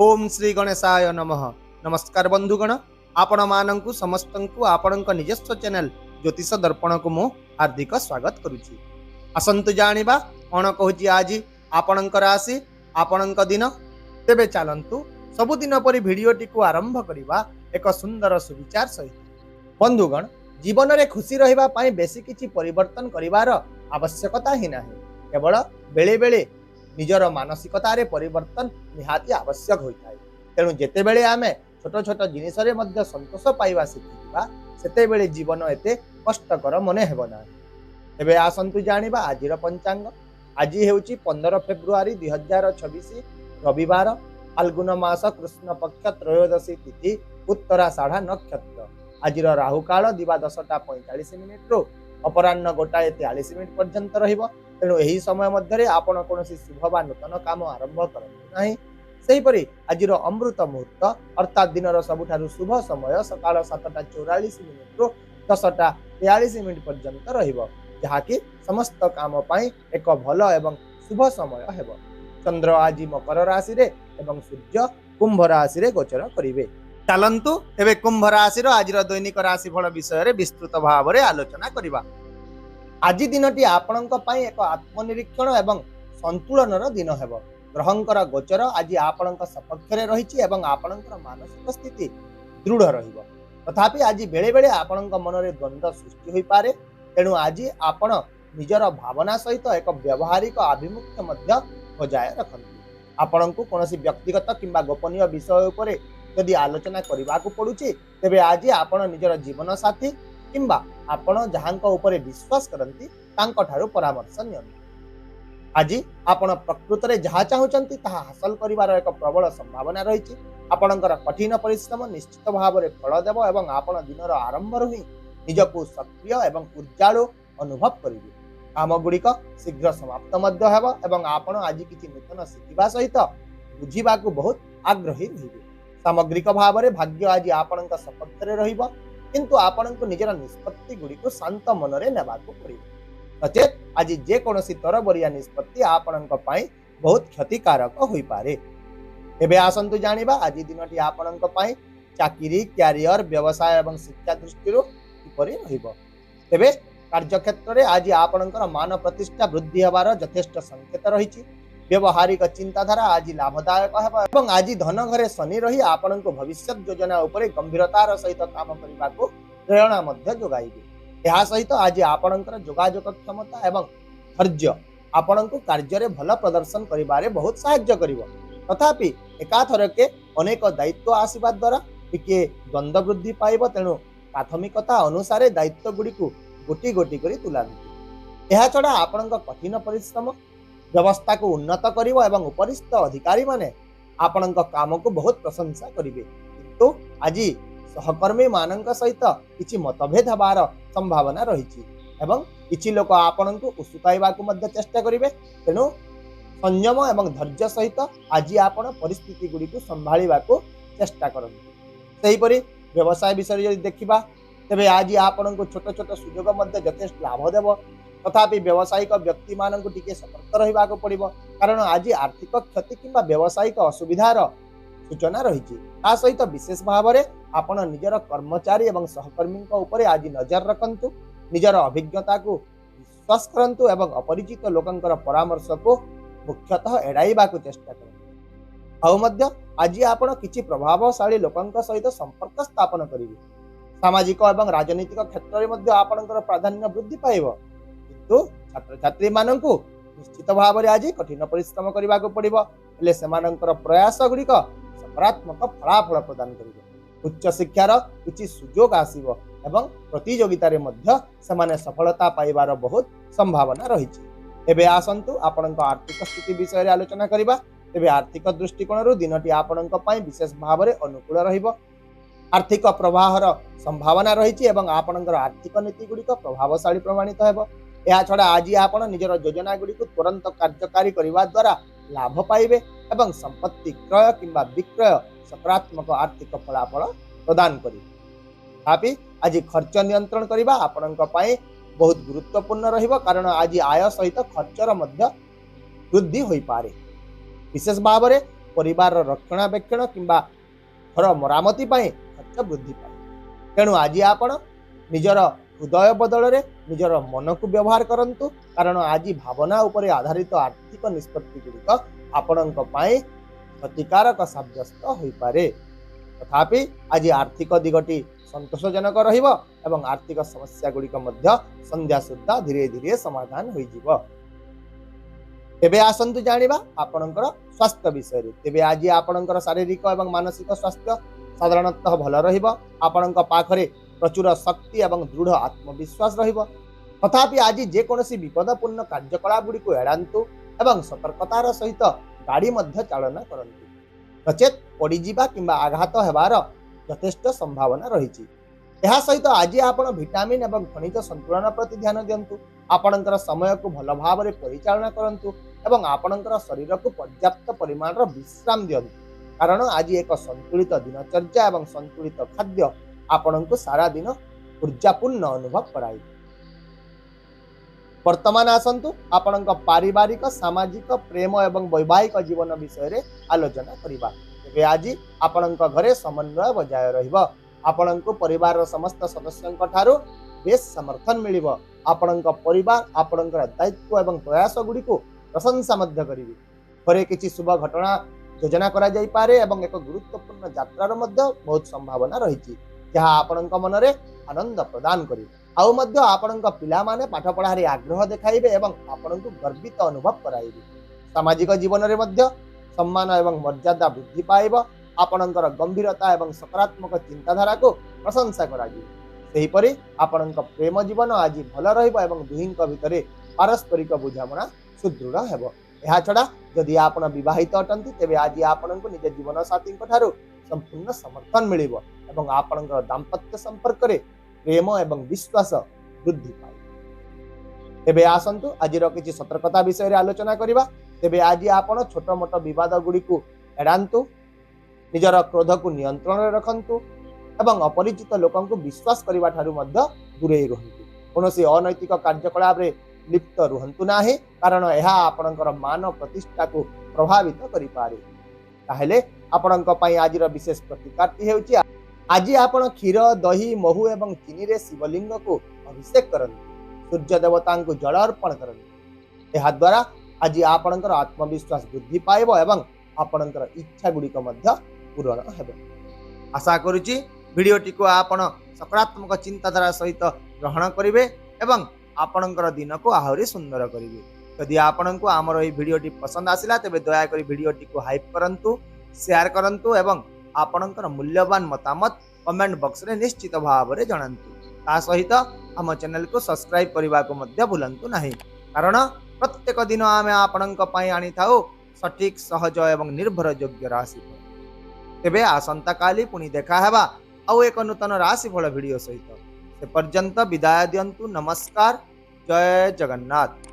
ओम श्री गणेशाय नमः। नमस्कार बंधुगण, आपण मानंकु समस्तंकु आपणक निजस्व चैनल ज्योतिष दर्पण को मु हार्दिक स्वागत करुछि। आसंतु जानिबा कोन कहूछि आज आपणक राशि आपणक दिन। तेबे चलंतु सबुदिन परि भिडियोटी को आरंभ करिबा एक सुंदर सुविचार सहित। बंधुगण, जीवन रे खुशी रहिबा पई बेसी किछि परिवर्तन करिवार आवश्यकता ही नाही, केवल बेले बेले निजर मानसिकता रे परिवर्तन निहाती आवश्यक होता है। तेणु जेते बेले आमे छोट छोट जिनिस रे मध्य संतोष पाइबा शिखिबा सेते बेले जीवन एते कष्टकर मने हेबो ना। एबे आसंतु जानिबा आजिर पंचांग। आज हेउची 15 फेब्रुआरी 2026 रविवार, फाल्गुन मास कृष्ण पक्ष त्रयोदशी तिथि, उत्तराषाढ़ नक्षत्र। आजिर राहु काल दिवा 10:45 रु अपराह्न 1:43 पर्यंत रहिबो। तेणु यही समय मध्य आपण कौन शुभ बा नूतन काम आरंभ करते ना। सेहीपरि आजिर अमृत मुहूर्त अर्थात दिन सबुठारु शुभ समय सकाळ 7:44 रु 10:43 पर्यंत रहिबो, जहाँकि समस्त काम पाई एक भल एवं शुभ समय हेबो। चंद्र आज मकर राशि रे एवं सूर्य कुंभ राशि रे गोचर करिवे। चलंतु एबे कुंभ राशि रो आजिर दैनिक राशिफल विषय रे विस्तृत भाव रे आलोचना करिबा। आज दिनटी आपणक पई एक आत्मनिरीक्षण एवं संतुलनर दिन हेबो। ग्रहंकर गोचर आज आपणक सपक्ष रे रहिछि एवं आपणकर मानसिक स्थिति दृढ़ रहिबो। तथापि आज बेले बेले आपणक मन रे द्वंद्व सृष्टि होई पारे। तेणु आज आपण निजर भावना सहित एक व्यवहारिक आभिमुख्य मध्य बजाय रखंतु। आपणकु कोनोसी व्यक्तिगत किंबा गोपनीय विषय उपरे यदि आलोचना करिबाकू पडुछि, तेबे आज आपण निजर जीवन साथी किंबा आपण जहांक उपरे विश्वास करंती तांको ठारू परामर्श नियंतु। आज आपण प्रकृत रे जहा चाहुचंती ताहा हासिल करिवार एक प्रबल संभावना रहिछि। आपणकर कठिन परिश्रम निश्चित भाव रे फल देबो एवं आपण दिनर आरंभ रु ही निजको सक्रिय एवं ऊर्जाळु अनुभव करिवे। काम गुड़िक शीघ्र समाप्त मध्य हेबो एवं आपण आज किछि नूतन शिखिबा सहित बुझिबाकू बहुत आग्रही रहिबे। सामग्रिक भाव रे भाग्य आज आपणक सपक्ष रे रहिबो, किंतु आपणको निजर निष्पत्ति गुड़िक शांत मन रे नेबाकू पड़िबो। नचेत आज जे कोनोसी तरबरिया निष्पत्ति आपणक पई बहुत क्षतिकारक होई पारे। एबे आसंतु जानिबा आज दिनटी आपणक पई चाकरी, क्यारियर, व्यवसाय एवं शिक्षा दृष्टि किपरि रहिबो। एबे कार्यक्षेत्र रे आज आपणकर मान प्रतिष्ठा वृद्धि हेबार यथेष्ट संकेत रहिछि। व्यवहारिक चिंताधारा आज लाभदायक हेबा एवं आज धन घरे शनि रही आपणको भविष्य योजना उपरे गंभीरतार सहित काम करिबाकू प्रेरणा मध्य जोगाइबे। एहा सहित आज आपणकर जोगाजोग क्षमता एवं धैर्य आपणको कार्य रे भल प्रदर्शन करिबारे बहुत सहाय्य करिवो। तथापि एकाथरके अनेक दायित्व आसीबा द्वारा टिके द्वंद्व वृद्धि पाइबो। तेणु प्राथमिकता अनुसार दायित्व गुड़िकू गोटी गोटी करी तुलांतु। एहा छडा आपणको कठिन परिश्रम व्यवस्था को उन्नत करिवो एवं उपरिस्थ अधिकारी माने आपणक काम को बहुत प्रशंसा करिवे। किंतु आज सहकर्मी मानक सहित किछि मतभेद हबार संभावना रहिछि एवं किछि लोक आपणको उसुकाइबा को मध्य चेष्टा करिवे। तेणु संयम एवं धैर्य सहित आज आपण परिस्थिति गुडी को संभाळिबा को चेष्टा करंतु। सेहि परि व्यवसाय विषय यदि देखिबा, तेबे आज आपणको छोट छोट सुयोग मध्य यथेष्ट लाभ देबो। तथापि व्यावसायिक व्यक्ति मानक टिके सतर्क रहिबा को पड़िबो, कारण आज आर्थिक क्षति किंबा व्यावसायिक असुविधार सूचना रहिछि। ता सहित विशेष भाव रे आपण निजर कर्मचारी एवं सहकर्मी उपरे आज नजर रखंतु। निजर अभिज्ञता को विश्वास करंतु एवं अपरिचित लोकंकर परामर्श को मुख्यतः एड़ाइबा को चेष्टा करंतु। आउ मध्य आज आपण किछि प्रभावशाली लोकंक सहित संपर्क स्थापन करिवे। सामाजिक एवं राजनीतिक क्षेत्र रे मध्य आपणकर प्राधान्य वृद्धि पाइबो। किंतु छात्र छात्री मानंकु निश्चित भाव रे आज कठिन परिश्रम करिबा को पड़िबो, हेले सेमानंकर प्रयास गुड़िक सकारात्मक फलाफल प्रदान करिबो। उच्च शिक्षार किछि सुयोग आसीबो एवं प्रतियोगिता रे मध्य सेमाने सफलता पाइबार बहुत संभावना रहिछि। एबे आसंतु आपणक आर्थिक स्थिति विषय रे आलोचना करिबा। तेबे आर्थिक दृष्टिकोण रु दिनटी आपणक पई विशेष भाव रे अनुकूल रहिबो। आर्थिक प्रवाहर संभावना रहिछि एवं आपणकर आर्थिक नीति गुड़िक प्रभावशाली प्रमाणित हेबो। या छड़ा आज आपण निजर योजना गुड़ी को तुरंत कार्यकारी करने द्वारा लाभ पाइबे एवं संपत्ति क्रय किंबा विक्रय सकारात्मक आर्थिक फलाफल प्रदान करिवे। तथापि आज खर्च नियंत्रण करबा आपणक पई बहुत गुरुत्वपूर्ण रहिबो, कारण आज आय सहित खर्चर मध्य वृद्धि होई पारे। विशेष भाव में परिवार रक्षणाबेक्षण किंबा घर मरामती खर्च वृद्धि पाए। तेणु आज आपण निजर हृदय बदल में निजर मन को व्यवहार करंतु, कारण आज भावना उपर आधारित आर्थिक निष्पत्ति गुड़िक आपण क्षतिकारक साब्यस्त हो पारे। तथापि आज आर्थिक दिगटी संतोषजनक रहिबो एवं आर्थिक समस्या गुड़िक संध्या सुद्धा धीरे धीरे समाधान हो जिवो। तेबे आसंतु जानिबा आपणकर स्वास्थ्य विषय रे। तेबे आज आपणकर शारीरिक एवं मानसिक स्वास्थ्य साधारणतः भल रहिबो। आपणक पाखरे प्रचुर शक्ति एवं दृढ़ आत्मविश्वास रहिबो। तथापि आज जेकोसी विपदपूर्ण कार्यकलाप गुड़िक एड़ांतु एवं सतर्कतार सहित गाड़ी मध्य चालना करंतु, नचेत पड़ीजिबा किंबा आघात हेबार यथेष्ट संभावना रही। यह सहित आज आपण विटामिन एवं खनिज संतुलन प्रति ध्यान दियंतु। आपणकर समय को भल भाव में परिचालना करंतु एवं आपणकर शरीर को पर्याप्त परिमाण विश्राम दियंतु, कारण आज एक संतुलित दिनचर्या एवं संतुलित खाद्य आपण को सारा दिन ऊर्जापूर्ण अनुभव कराई। वर्तमान आसंतु आपण पारिवारिक सामाजिक प्रेम एवं वैवाहिक जीवन विषय रे आलोचना करिबा। तेबे आज आपण घरे समन्वय बजाय रहिबो। आपण परिवार समस्त सदस्यों ठारू बेस समर्थन मिलिबो। आपण परिवार आपण दायित्व एवं प्रयास गुड़ी को प्रशंसा मध्य करिवे। घरे किछि शुभ घटना योजना करा जाई पारे एवं एक गुरुत्वपूर्ण यात्रार मध्य बहुत संभावना रही, जहाँ आपण मन में आनंद प्रदान करिवे। आउ मध्य आपण पिला माने पाठ पढ़ारे आग्रह देखाइबे एवं आपण को गर्वित अनुभव कराइबे। सामाजिक जीवन में मध्य सम्मान एवं मर्यादा वृद्धि पाइब। आपणकर गंभीरता एवं सकारात्मक चिंताधारा को प्रशंसा कराइबे। सेहीपरि आपणक प्रेम जीवन आज भल रहिबो एवं दुहिंक भितरे पारस्परिक बुझामणा सुदृढ़ हेबो। एहा छड़ा जदि आपण विवाहित अटंती तेबे आज आपणको निज जीवन साथी ठारू संपूर्ण समर्थन मिलिबो एवं आपणकर दाम्पत्य संपर्क रे प्रेम एवं विश्वास वृद्धि पाए। तेबे आसंतु आजिर किछि सतर्कता विषय रे आलोचना करिबा। तेबे आज आपण छोट मोट विवाद गुड़ी को एड़ांतु, निजर क्रोध को नियंत्रण रे रखंतु एवं अपरिचित लोकों को विश्वास करबा ठारू मध्य दूरे रहंतु। कोनोसी अनैतिक कार्यकलाप रे लिप्त रुहंतु नाही, कारण यह आपणकर मान प्रतिष्ठा को प्रभावित करि पारे। ताहेले आपणक पई आजिर विशेष प्रतिकारटी हेउची आज आपण क्षीर दही महू एवं चीनी रे शिवलिंग को अभिषेक करंतु, सूर्य देवता को जल अर्पण करंतु। एहा द्वारा आज आपणकर आत्मविश्वास वृद्धि पाइबो एवं आपणकर इच्छा गुड़िक मध्य पूरण हेबो। आशा करूची वीडियोटी को आपण सकारात्मक चिंताधारा सहित ग्रहण करिवे एवं आपणकर दिन को आहुरी सुंदर करिवे। यदि आपणको आमर एई वीडियोटी पसंद आसिला तेबे दया करी वीडियोटी को हाइप करंतु, शेयर करंतु एवं आपणकर मूल्यवान मतामत कमेंट बॉक्स रे निश्चित भाव में जणांतु। ता सहित आम चैनल को सब्सक्राइब करबा को मध्य भूलंतु नहीं, कारण प्रत्येक दिन आमे आपणक पई आनी थाउ सठिक सहज एवं निर्भर योग्य राशि। तेबे आसंता काली पुनी देखा हेबा आउ एक नूतन राशिफल वीडियो सहित। से पर्यंत विदाय दियंतु। नमस्कार। जय जगन्नाथ।